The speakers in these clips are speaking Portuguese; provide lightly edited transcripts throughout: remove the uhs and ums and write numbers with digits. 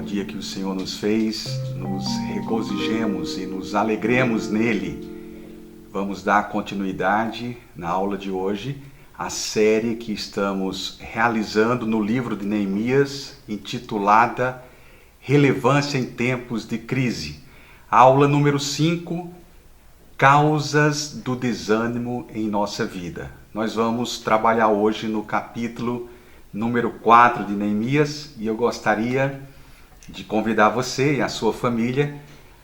o dia que o Senhor nos fez, nos regozijemos e nos alegremos nele. Vamos dar continuidade na aula de hoje à série que estamos realizando no livro de Neemias, intitulada Relevância em Tempos de Crise. Aula número 5, Causas do Desânimo em Nossa Vida. Nós vamos trabalhar hoje no capítulo número 4 de Neemias e eu gostaria de convidar você e a sua família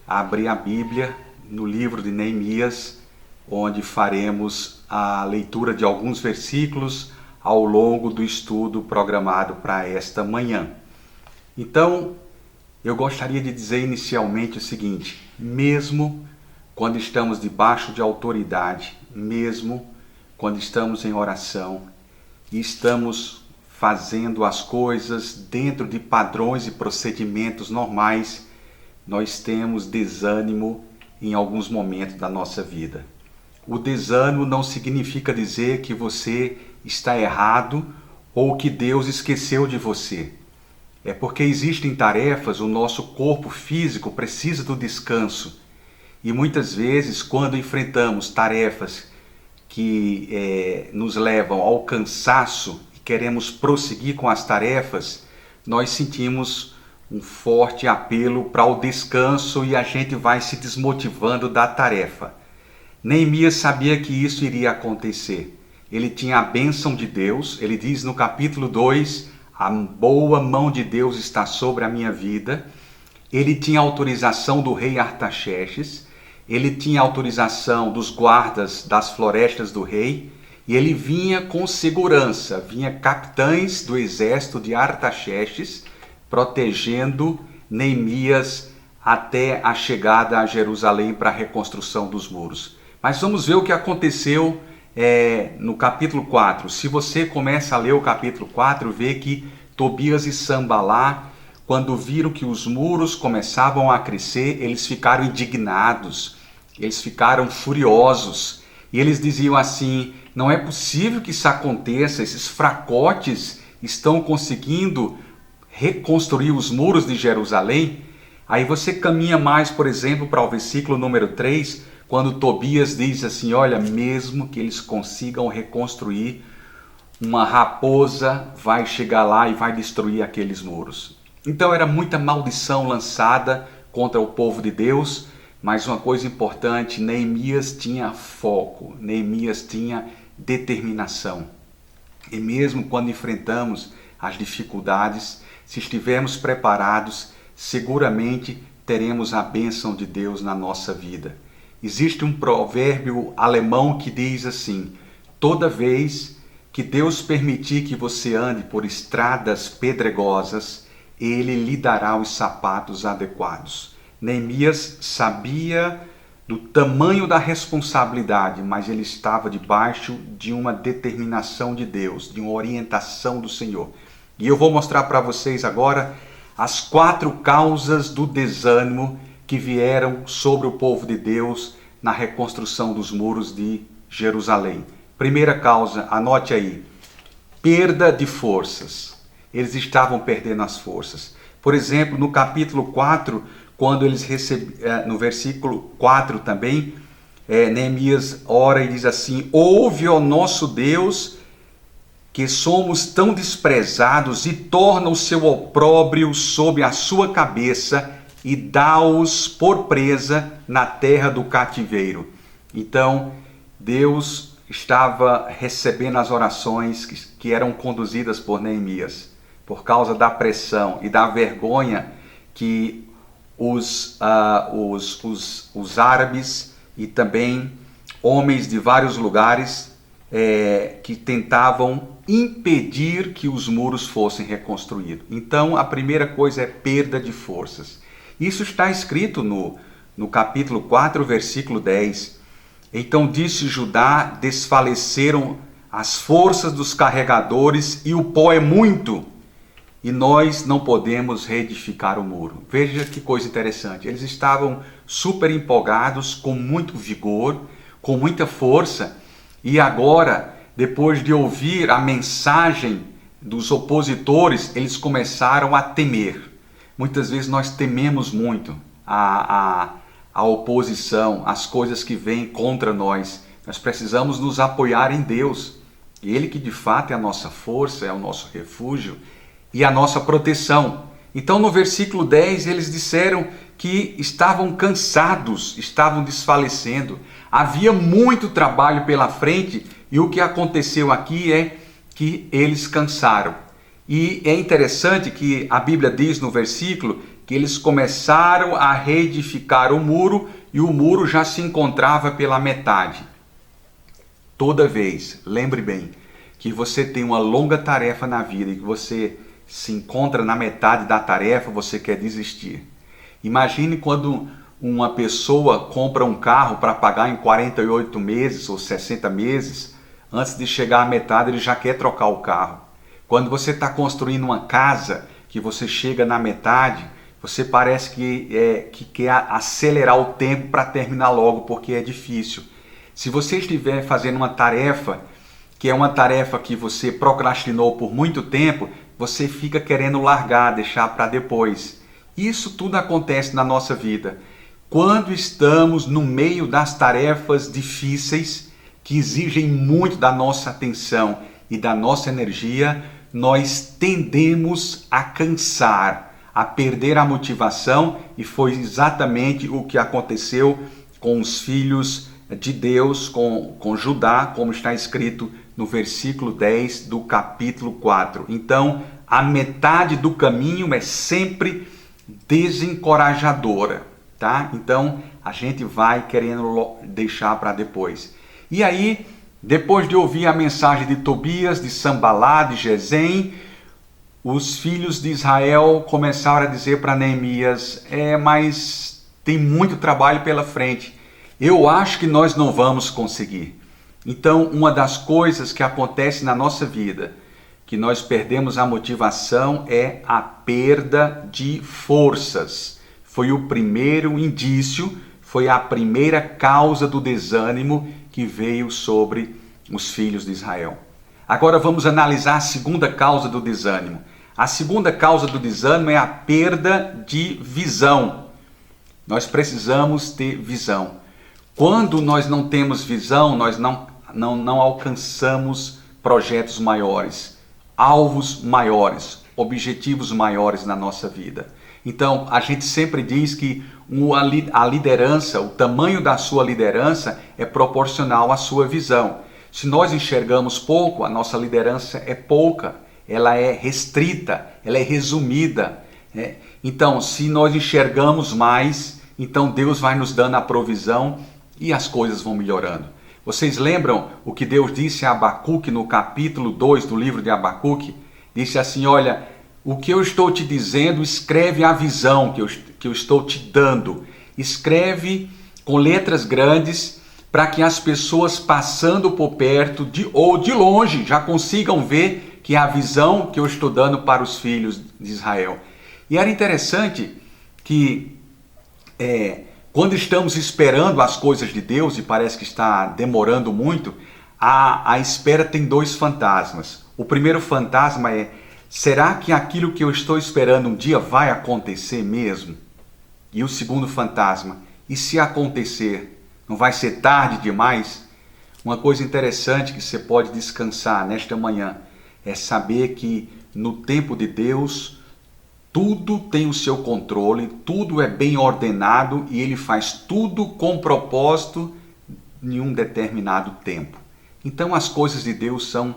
a abrir a Bíblia no livro de Neemias, onde faremos a leitura de alguns versículos ao longo do estudo programado para esta manhã. Então, eu gostaria de dizer inicialmente o seguinte: mesmo quando estamos debaixo de autoridade, mesmo quando estamos em oração e estamos fazendo as coisas dentro de padrões e procedimentos normais, nós temos desânimo em alguns momentos da nossa vida. O desânimo não significa dizer que você está errado ou que Deus esqueceu de você. É porque existem tarefas, o nosso corpo físico precisa do descanso. E muitas vezes, quando enfrentamos tarefas que nos levam ao cansaço e queremos prosseguir com as tarefas, nós sentimos um forte apelo para o descanso e a gente vai se desmotivando da tarefa. Neemias sabia que isso iria acontecer. Ele tinha a bênção de Deus. Ele diz no capítulo 2, a boa mão de Deus está sobre a minha vida. Ele tinha autorização do rei Artaxerxes. Ele tinha autorização dos guardas das florestas do rei. E ele vinha com segurança. Vinha capitães do exército de Artaxerxes protegendo Neemias até a chegada a Jerusalém para a reconstrução dos muros. Mas vamos ver o que aconteceu no capítulo 4. Se você começa a ler o capítulo 4, vê que Tobias e Sambalá, quando viram que os muros começavam a crescer, eles ficaram indignados, eles ficaram furiosos. E eles diziam assim: não é possível que isso aconteça, esses fracotes estão conseguindo reconstruir os muros de Jerusalém. Aí você caminha mais, por exemplo, para o versículo número 3, quando Tobias diz assim: olha, mesmo que eles consigam reconstruir, uma raposa vai chegar lá e vai destruir aqueles muros. Então era muita maldição lançada contra o povo de Deus, mas uma coisa importante, Neemias tinha foco, Neemias tinha determinação. E mesmo quando enfrentamos as dificuldades, se estivermos preparados, seguramente teremos a bênção de Deus na nossa vida. Existe um provérbio alemão que diz assim: toda vez que Deus permitir que você ande por estradas pedregosas, Ele lhe dará os sapatos adequados. Neemias sabia do tamanho da responsabilidade, mas ele estava debaixo de uma determinação de Deus, de uma orientação do Senhor. E eu vou mostrar para vocês agora as 4 causas do desânimo que vieram sobre o povo de Deus na reconstrução dos muros de Jerusalém. Primeira causa, anote aí: perda de forças. Eles estavam perdendo as forças. Por exemplo, no capítulo 4, quando eles no versículo 4 também, Neemias ora e diz assim: ouve, ó nosso Deus, que somos tão desprezados, e torna o seu opróbrio sobre a sua cabeça e dá-os por presa na terra do cativeiro. Então, Deus estava recebendo as orações que eram conduzidas por Neemias, por causa da pressão e da vergonha que os árabes e também homens de vários lugares que tentavam impedir que os muros fossem reconstruídos. Então, a primeira coisa é perda de forças. Isso está escrito no capítulo 4, versículo 10. Então disse Judá: desfaleceram as forças dos carregadores e o pó é muito, e nós não podemos reedificar o muro. Veja que coisa interessante. Eles estavam super empolgados, com muito vigor, com muita força, e agora, depois de ouvir a mensagem dos opositores, eles começaram a temer. Muitas vezes nós tememos muito a oposição, as coisas que vêm contra nós. Nós precisamos nos apoiar em Deus. Ele que de fato é a nossa força, é o nosso refúgio e a nossa proteção. Então no versículo 10 eles disseram que estavam cansados, estavam desfalecendo. Havia muito trabalho pela frente e o que aconteceu aqui é que eles cansaram. E é interessante que a Bíblia diz no versículo que eles começaram a reedificar o muro e o muro já se encontrava pela metade. Toda vez, lembre bem, que você tem uma longa tarefa na vida e que você se encontra na metade da tarefa, você quer desistir. Imagine quando uma pessoa compra um carro para pagar em 48 meses ou 60 meses, antes de chegar à metade ele já quer trocar o carro. Quando você está construindo uma casa, que você chega na metade, você parece que quer acelerar o tempo para terminar logo, porque é difícil. Se você estiver fazendo uma tarefa, que é uma tarefa que você procrastinou por muito tempo, você fica querendo largar, deixar para depois. Isso tudo acontece na nossa vida. Quando estamos no meio das tarefas difíceis, que exigem muito da nossa atenção e da nossa energia, nós tendemos a cansar, a perder a motivação, e foi exatamente o que aconteceu com os filhos de Deus, com Judá, como está escrito no versículo 10 do capítulo 4. Então, a metade do caminho é sempre desencorajadora, tá? Então, a gente vai querendo deixar para depois. E aí, depois de ouvir a mensagem de Tobias, de Sambalá, de Gesem, os filhos de Israel começaram a dizer para Neemias: mas tem muito trabalho pela frente. Eu acho que nós não vamos conseguir. Então, uma das coisas que acontece na nossa vida, que nós perdemos a motivação, é a perda de forças. Foi o primeiro indício, foi a primeira causa do desânimo que veio sobre os filhos de Israel. Agora vamos analisar a segunda causa do desânimo. A segunda causa do desânimo é a perda de visão. Nós precisamos ter visão. Quando nós não temos visão, nós não alcançamos projetos maiores, alvos maiores, objetivos maiores na nossa vida. Então, a gente sempre diz que a liderança, o tamanho da sua liderança é proporcional à sua visão. Se nós enxergamos pouco, a nossa liderança é pouca, ela é restrita, ela é resumida. Então, se nós enxergamos mais, então Deus vai nos dando a provisão e as coisas vão melhorando. Vocês lembram o que Deus disse a Abacuque no capítulo 2 do livro de Abacuque? Disse assim: olha, o que eu estou te dizendo, escreve a visão que eu estou te dando. Escreve com letras grandes para que as pessoas passando por perto ou de longe já consigam ver que é a visão que eu estou dando para os filhos de Israel. E era interessante que quando estamos esperando as coisas de Deus e parece que está demorando muito, a espera tem dois fantasmas. O primeiro fantasma é: será que aquilo que eu estou esperando um dia vai acontecer mesmo? E o segundo fantasma: e se acontecer, não vai ser tarde demais? Uma coisa interessante que você pode descansar nesta manhã é saber que no tempo de Deus tudo tem o seu controle, tudo é bem ordenado e Ele faz tudo com propósito em um determinado tempo. Então as coisas de Deus são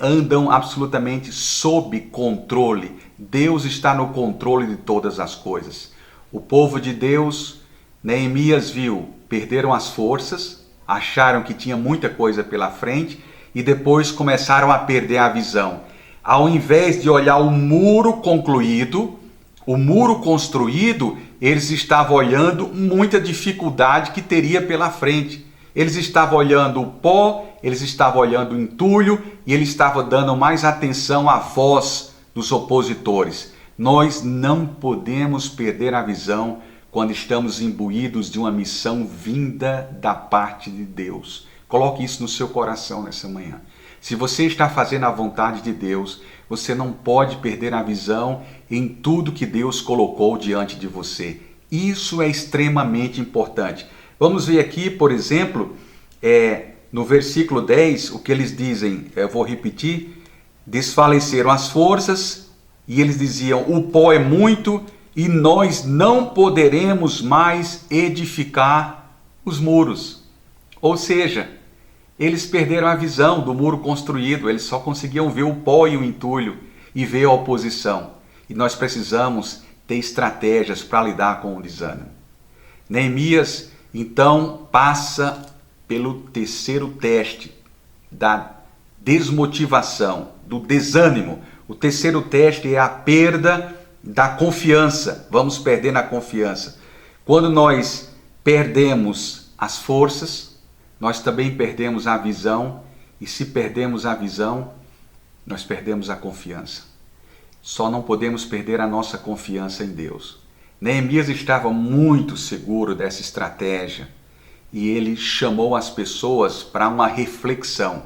andam absolutamente sob controle. Deus está no controle de todas as coisas. O povo de Deus, Neemias viu, perderam as forças, acharam que tinha muita coisa pela frente e depois começaram a perder a visão. Ao invés de olhar o muro concluído, o muro construído, eles estavam olhando muita dificuldade que teria pela frente. Eles estavam olhando o pó, eles estavam olhando o entulho e eles estavam dando mais atenção à voz dos opositores. Nós não podemos perder a visão quando estamos imbuídos de uma missão vinda da parte de Deus. Coloque isso no seu coração nessa manhã. Se você está fazendo a vontade de Deus, você não pode perder a visão em tudo que Deus colocou diante de você. Isso é extremamente importante. Vamos ver aqui, por exemplo, no versículo 10, o que eles dizem, eu vou repetir: desfaleceram as forças, e eles diziam, o pó é muito, e nós não poderemos mais edificar os muros. Ou seja, eles perderam a visão do muro construído, eles só conseguiam ver o pó e o entulho e ver a oposição. E nós precisamos ter estratégias para lidar com o desânimo. Neemias, então, passa pelo terceiro teste da desmotivação, do desânimo. O terceiro teste é a perda da confiança. Vamos perdendo a confiança. Quando nós perdemos as forças, nós também perdemos a visão, e se perdemos a visão, nós perdemos a confiança. Só não podemos perder a nossa confiança em Deus. Neemias estava muito seguro dessa estratégia e ele chamou as pessoas para uma reflexão.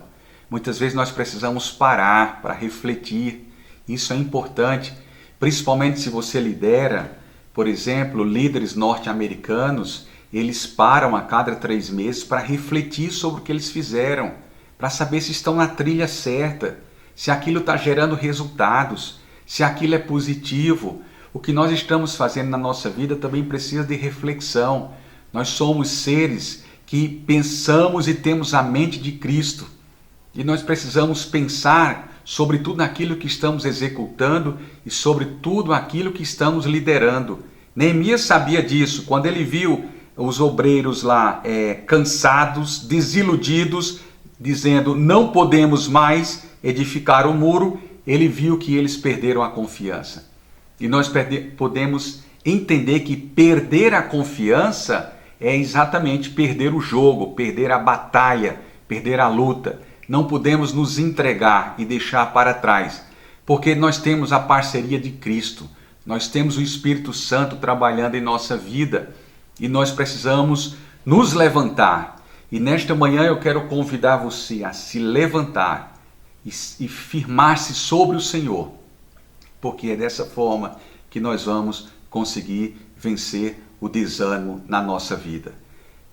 Muitas vezes nós precisamos parar para refletir. Isso é importante, principalmente se você lidera, por exemplo, líderes norte-americanos. Eles param a cada 3 meses para refletir sobre o que eles fizeram, para saber se estão na trilha certa, se aquilo está gerando resultados, se aquilo é positivo. O que nós estamos fazendo na nossa vida também precisa de reflexão. Nós somos seres que pensamos e temos a mente de Cristo. E nós precisamos pensar sobre tudo aquilo que estamos executando e sobre tudo aquilo que estamos liderando. Neemias sabia disso. Quando ele viu os obreiros lá cansados, desiludidos, dizendo não podemos mais edificar o muro, ele viu que eles perderam a confiança. E nós podemos entender que perder a confiança é exatamente perder o jogo, perder a batalha, perder a luta. Não podemos nos entregar e deixar para trás, porque nós temos a parceria de Cristo, nós temos o Espírito Santo trabalhando em nossa vida e nós precisamos nos levantar. E nesta manhã eu quero convidar você a se levantar e firmar-se sobre o Senhor, porque é dessa forma que nós vamos conseguir vencer o desânimo na nossa vida.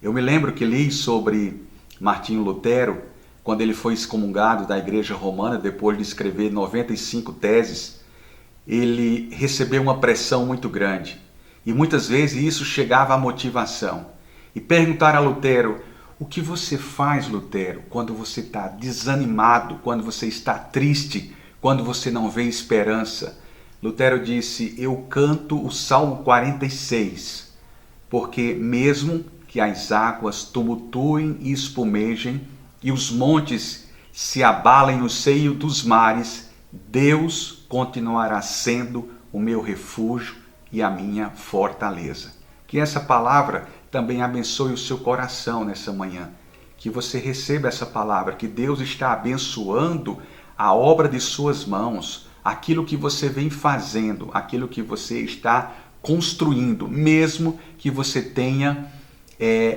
Eu me lembro que li sobre Martinho Lutero, quando ele foi excomungado da Igreja Romana, depois de escrever 95 teses, ele recebeu uma pressão muito grande. E muitas vezes isso chegava à motivação. E perguntaram a Lutero: o que você faz, Lutero, quando você está desanimado, quando você está triste, quando você não vê esperança? Lutero disse: eu canto o Salmo 46, porque mesmo que as águas tumultuem e espumejem, e os montes se abalem no seio dos mares, Deus continuará sendo o meu refúgio e a minha fortaleza. Que essa palavra também abençoe o seu coração nessa manhã. Que você receba essa palavra, que Deus está abençoando a obra de suas mãos, aquilo que você vem fazendo, aquilo que você está construindo, mesmo que você tenha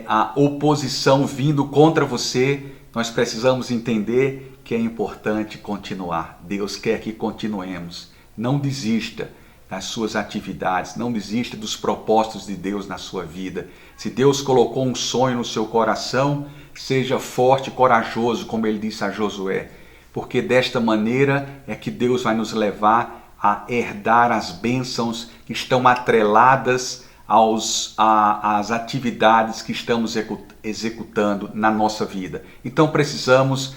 a oposição vindo contra você. Nós precisamos entender que é importante continuar. Deus quer que continuemos. Não desista das suas atividades, não desista dos propósitos de Deus na sua vida. Se Deus colocou um sonho no seu coração, seja forte e corajoso, como ele disse a Josué, porque desta maneira é que Deus vai nos levar a herdar as bênçãos que estão atreladas às atividades que estamos executando na nossa vida. Então precisamos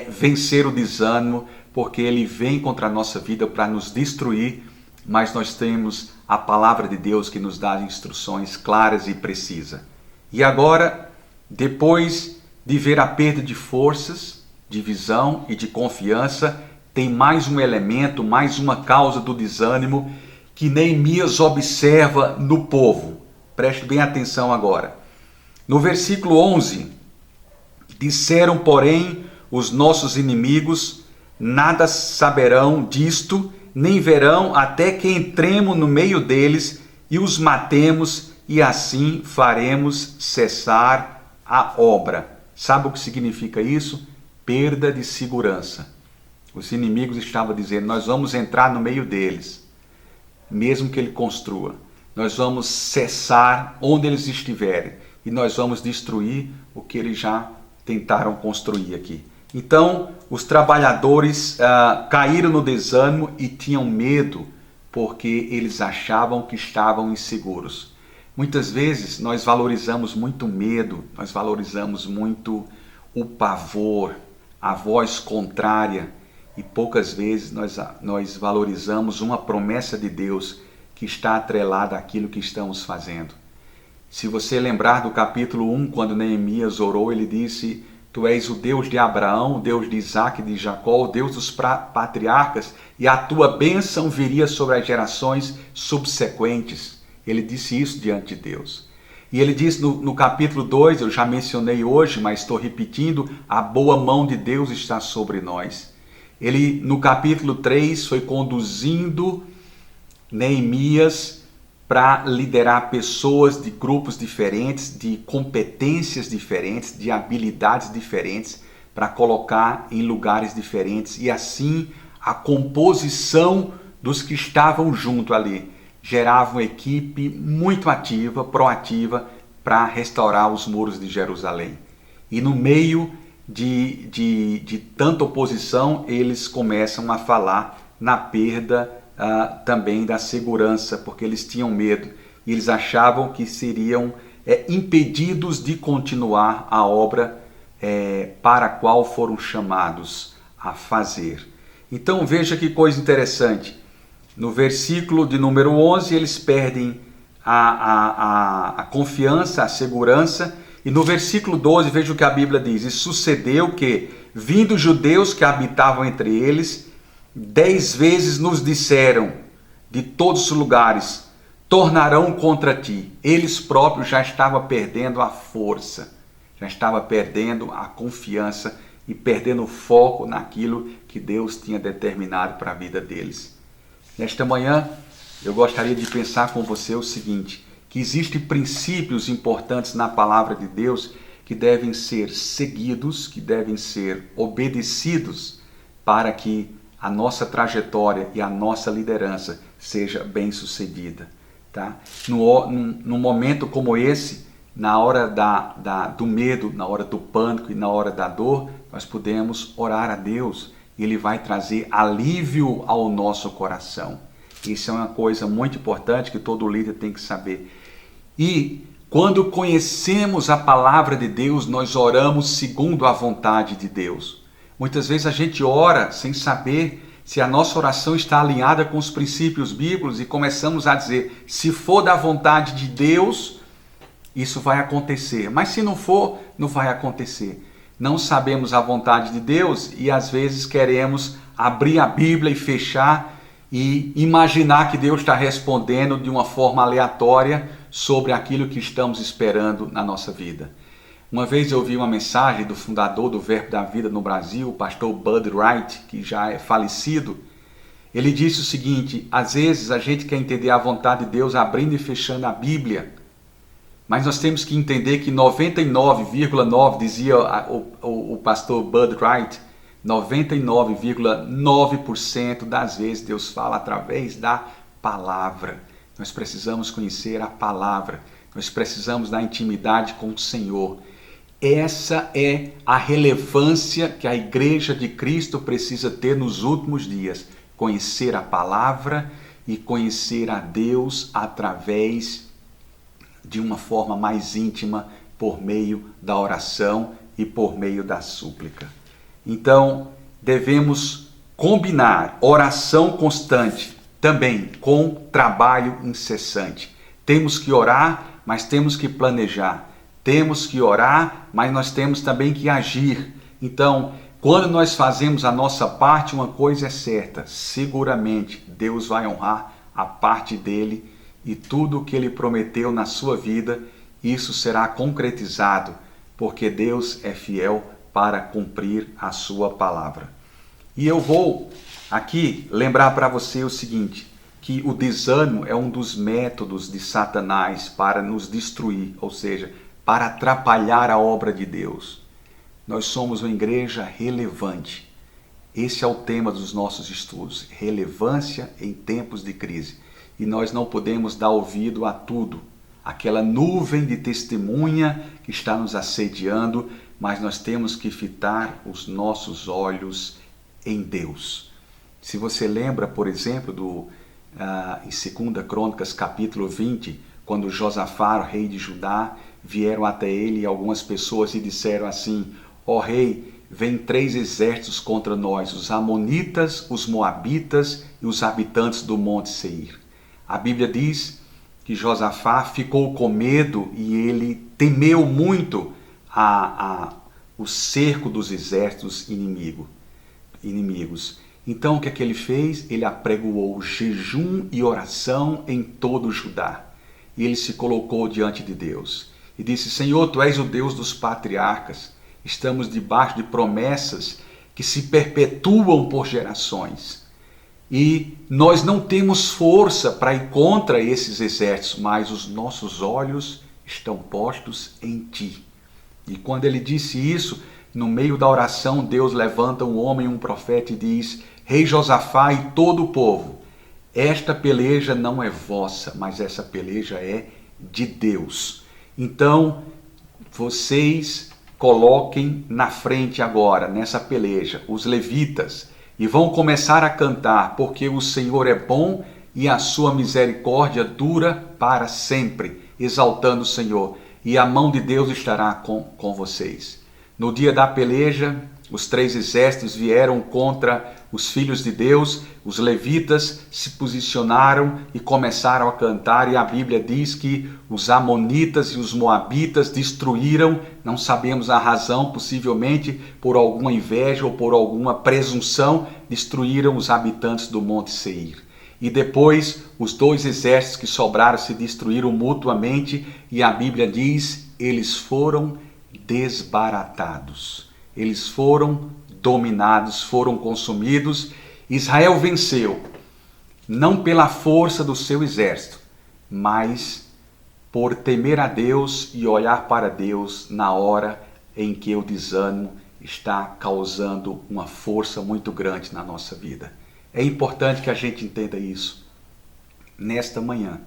vencer o desânimo, porque ele vem contra a nossa vida para nos destruir, mas nós temos a palavra de Deus que nos dá instruções claras e precisas. E agora, depois de ver a perda de forças, de visão e de confiança, tem mais um elemento, mais uma causa do desânimo que Neemias observa no povo. Preste bem atenção agora. No versículo 11, disseram, porém, os nossos inimigos, nada saberão disto, nem verão até que entremos no meio deles e os matemos, e assim faremos cessar a obra. Sabe o que significa isso? perda de segurança. Os inimigos estavam dizendo, nós vamos entrar no meio deles, mesmo que ele construa. Nós vamos cessar onde eles estiverem e nós vamos destruir o que eles já tentaram construir aqui. Então, os trabalhadores caíram no desânimo e tinham medo, porque eles achavam que estavam inseguros. Muitas vezes nós valorizamos muito o medo, nós valorizamos muito o pavor, a voz contrária, e poucas vezes nós valorizamos uma promessa de Deus que está atrelada àquilo que estamos fazendo. Se você lembrar do capítulo 1, quando Neemias orou, ele disse, tu és o Deus de Abraão, o Deus de Isaac e de Jacó, o Deus dos patriarcas, e a tua bênção viria sobre as gerações subsequentes. Ele disse isso diante de Deus. E ele disse no capítulo 2, eu já mencionei hoje, mas estou repetindo, a boa mão de Deus está sobre nós. Ele, no capítulo 3, foi conduzindo Neemias para liderar pessoas de grupos diferentes, de competências diferentes, de habilidades diferentes, para colocar em lugares diferentes. E assim, a composição dos que estavam junto ali gerava uma equipe muito ativa, proativa, para restaurar os muros de Jerusalém. E no meio de tanta oposição, eles começam a falar na perda também da segurança, porque eles tinham medo e eles achavam que seriam impedidos de continuar a obra para a qual foram chamados a fazer. Então veja que coisa interessante, no versículo de número 11 eles perdem a confiança, a segurança, e no versículo 12 veja o que a Bíblia diz, e sucedeu que, vindo judeus que habitavam entre eles, 10 vezes nos disseram de todos os lugares, tornarão contra ti. Eles próprios já estavam perdendo a força, já estavam perdendo a confiança e perdendo o foco naquilo que Deus tinha determinado para a vida deles. Nesta manhã, eu gostaria de pensar com você o seguinte, que existem princípios importantes na palavra de Deus que devem ser seguidos, que devem ser obedecidos para que a nossa trajetória e a nossa liderança seja bem sucedida. Tá? Num momento como esse, na hora do medo, na hora do pânico e na hora da dor, nós podemos orar a Deus e Ele vai trazer alívio ao nosso coração. Isso é uma coisa muito importante que todo líder tem que saber. E quando conhecemos a palavra de Deus, nós oramos segundo a vontade de Deus. Muitas vezes a gente ora sem saber se a nossa oração está alinhada com os princípios bíblicos e começamos a dizer, se for da vontade de Deus, isso vai acontecer. Mas se não for, não vai acontecer. Não sabemos a vontade de Deus e às vezes queremos abrir a Bíblia e fechar e imaginar que Deus está respondendo de uma forma aleatória sobre aquilo que estamos esperando na nossa vida. Uma vez eu ouvi uma mensagem do fundador do Verbo da Vida no Brasil, o pastor Bud Wright, que já é falecido. Ele disse o seguinte, às vezes a gente quer entender a vontade de Deus abrindo e fechando a Bíblia, mas nós temos que entender que 99,9, dizia o pastor Bud Wright, 99,9% das vezes Deus fala através da palavra. Nós precisamos conhecer a palavra, nós precisamos da intimidade com o Senhor. Essa é a relevância que a Igreja de Cristo precisa ter nos últimos dias. Conhecer a palavra e conhecer a Deus através de uma forma mais íntima por meio da oração e por meio da súplica. Então, devemos combinar oração constante também com trabalho incessante. Temos que orar, mas temos que planejar. Temos que orar, mas nós temos também que agir. Então, quando nós fazemos a nossa parte, uma coisa é certa, seguramente Deus vai honrar a parte dele e tudo o que ele prometeu na sua vida, isso será concretizado, porque Deus é fiel para cumprir a sua palavra. E eu vou aqui lembrar para você o seguinte, que o desânimo é um dos métodos de Satanás para nos destruir, ou seja, para atrapalhar a obra de Deus. Nós somos uma igreja relevante. Esse é o tema dos nossos estudos, relevância em tempos de crise. E nós não podemos dar ouvido a tudo, aquela nuvem de testemunha que está nos assediando, mas nós temos que fitar os nossos olhos em Deus. Se você lembra, por exemplo, em 2 Crônicas, capítulo 20, quando Josafá, o rei de Judá, vieram até ele e algumas pessoas lhe disseram assim: ó rei, vem 3 exércitos contra nós, os amonitas, os moabitas e os habitantes do monte Seir. A Bíblia diz que Josafá ficou com medo e ele temeu muito o cerco dos exércitos inimigos. Então o que é que ele fez? Ele apregoou jejum e oração em todo o Judá. E ele se colocou diante de Deus e disse: Senhor, Tu és o Deus dos patriarcas. Estamos debaixo de promessas que se perpetuam por gerações. E nós não temos força para ir contra esses exércitos, mas os nossos olhos estão postos em Ti. E quando ele disse isso, no meio da oração, Deus levanta um homem, um profeta, e diz: Rei Josafá e todo o povo, esta peleja não é vossa, mas essa peleja é de Deus. Então, vocês coloquem na frente agora, nessa peleja, os levitas, e vão começar a cantar, porque o Senhor é bom e a sua misericórdia dura para sempre, exaltando o Senhor, e a mão de Deus estará com vocês. No dia da peleja, os 3 exércitos vieram contra os filhos de Deus, os levitas se posicionaram e começaram a cantar, e a Bíblia diz que os amonitas e os moabitas destruíram, não sabemos a razão, possivelmente por alguma inveja ou por alguma presunção, destruíram os habitantes do monte Seir. E depois os 2 exércitos que sobraram se destruíram mutuamente, e a Bíblia diz: eles foram desbaratados, eles foram dominados, foram consumidos. Israel venceu, não pela força do seu exército, mas por temer a Deus e olhar para Deus na hora em que o desânimo está causando uma força muito grande na nossa vida. É importante que a gente entenda isso nesta manhã,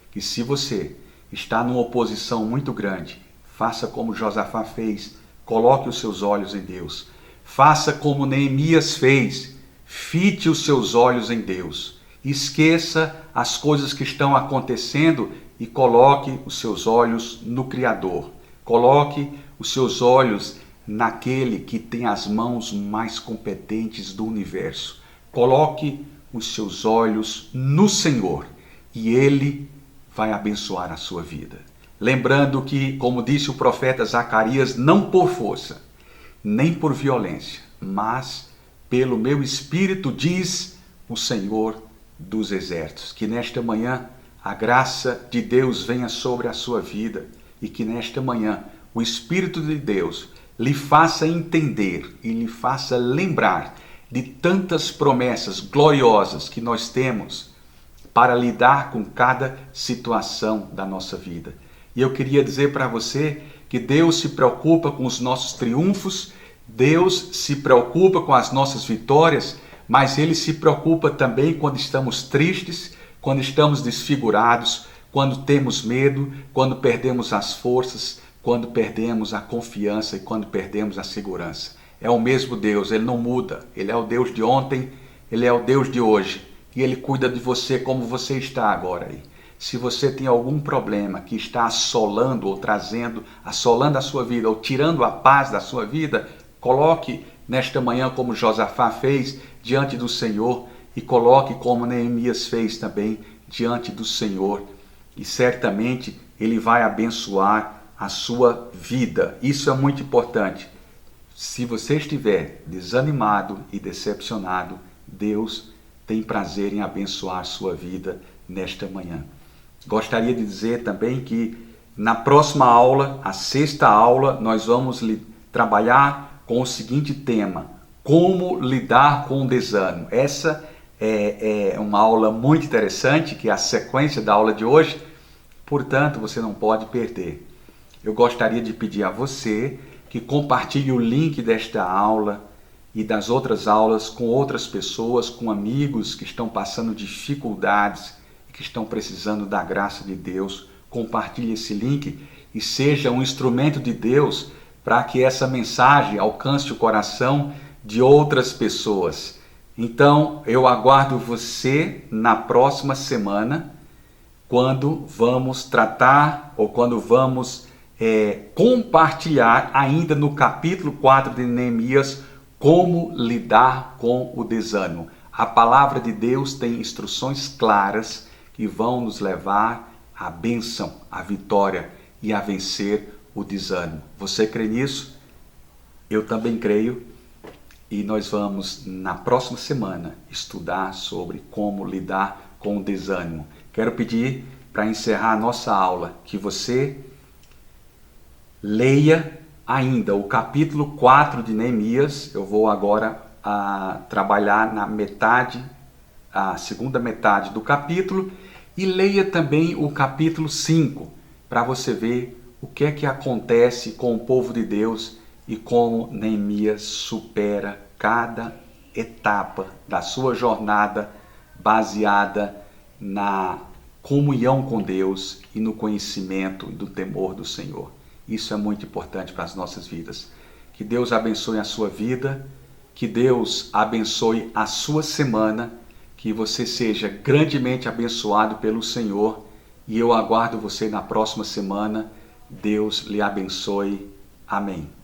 que se você está numa oposição muito grande, faça como Josafá fez, coloque os seus olhos em Deus. Faça como Neemias fez, fite os seus olhos em Deus. Esqueça as coisas que estão acontecendo e coloque os seus olhos no Criador. Coloque os seus olhos naquele que tem as mãos mais competentes do universo. Coloque os seus olhos no Senhor e Ele vai abençoar a sua vida. Lembrando que, como disse o profeta Zacarias, não por força, nem por violência, mas pelo meu Espírito, diz o Senhor dos Exércitos. Que nesta manhã a graça de Deus venha sobre a sua vida e que nesta manhã o Espírito de Deus lhe faça entender e lhe faça lembrar de tantas promessas gloriosas que nós temos para lidar com cada situação da nossa vida. E eu queria dizer para você que Deus se preocupa com os nossos triunfos, Deus se preocupa com as nossas vitórias, mas Ele se preocupa também quando estamos tristes, quando estamos desfigurados, quando temos medo, quando perdemos as forças, quando perdemos a confiança e quando perdemos a segurança. É o mesmo Deus, Ele não muda. Ele é o Deus de ontem, Ele é o Deus de hoje. E Ele cuida de você como você está agora aí. Se você tem algum problema que está assolando ou assolando a sua vida ou tirando a paz da sua vida, coloque nesta manhã como Josafá fez diante do Senhor e coloque como Neemias fez também diante do Senhor. E certamente Ele vai abençoar a sua vida. Isso é muito importante. Se você estiver desanimado e decepcionado, Deus tem prazer em abençoar a sua vida nesta manhã. Gostaria de dizer também que na próxima aula, a 6ª aula, nós vamos trabalhar com o seguinte tema: como lidar com o desânimo. Essa é uma aula muito interessante, que é a sequência da aula de hoje, portanto você não pode perder. Eu gostaria de pedir a você que compartilhe o link desta aula e das outras aulas com outras pessoas, com amigos que estão passando dificuldades e que estão precisando da graça de Deus. Compartilhe esse link e seja um instrumento de Deus para que essa mensagem alcance o coração de outras pessoas. Então, eu aguardo você na próxima semana, quando vamos tratar ou quando vamos compartilhar ainda no capítulo 4 de Neemias como lidar com o desânimo. A palavra de Deus tem instruções claras que vão nos levar à bênção, à vitória e a vencer o desânimo. Você crê nisso? Eu também creio. E nós vamos, na próxima semana, estudar sobre como lidar com o desânimo. Quero pedir, para encerrar a nossa aula, que você leia ainda o capítulo 4 de Neemias. Eu vou agora trabalhar na metade, a segunda metade do capítulo, e leia também o capítulo 5, para você ver o que é que acontece com o povo de Deus e como Neemias supera cada etapa da sua jornada baseada na comunhão com Deus e no conhecimento e do temor do Senhor. Isso é muito importante para as nossas vidas. Que Deus abençoe a sua vida, que Deus abençoe a sua semana, que você seja grandemente abençoado pelo Senhor, e eu aguardo você na próxima semana. Deus lhe abençoe. Amém.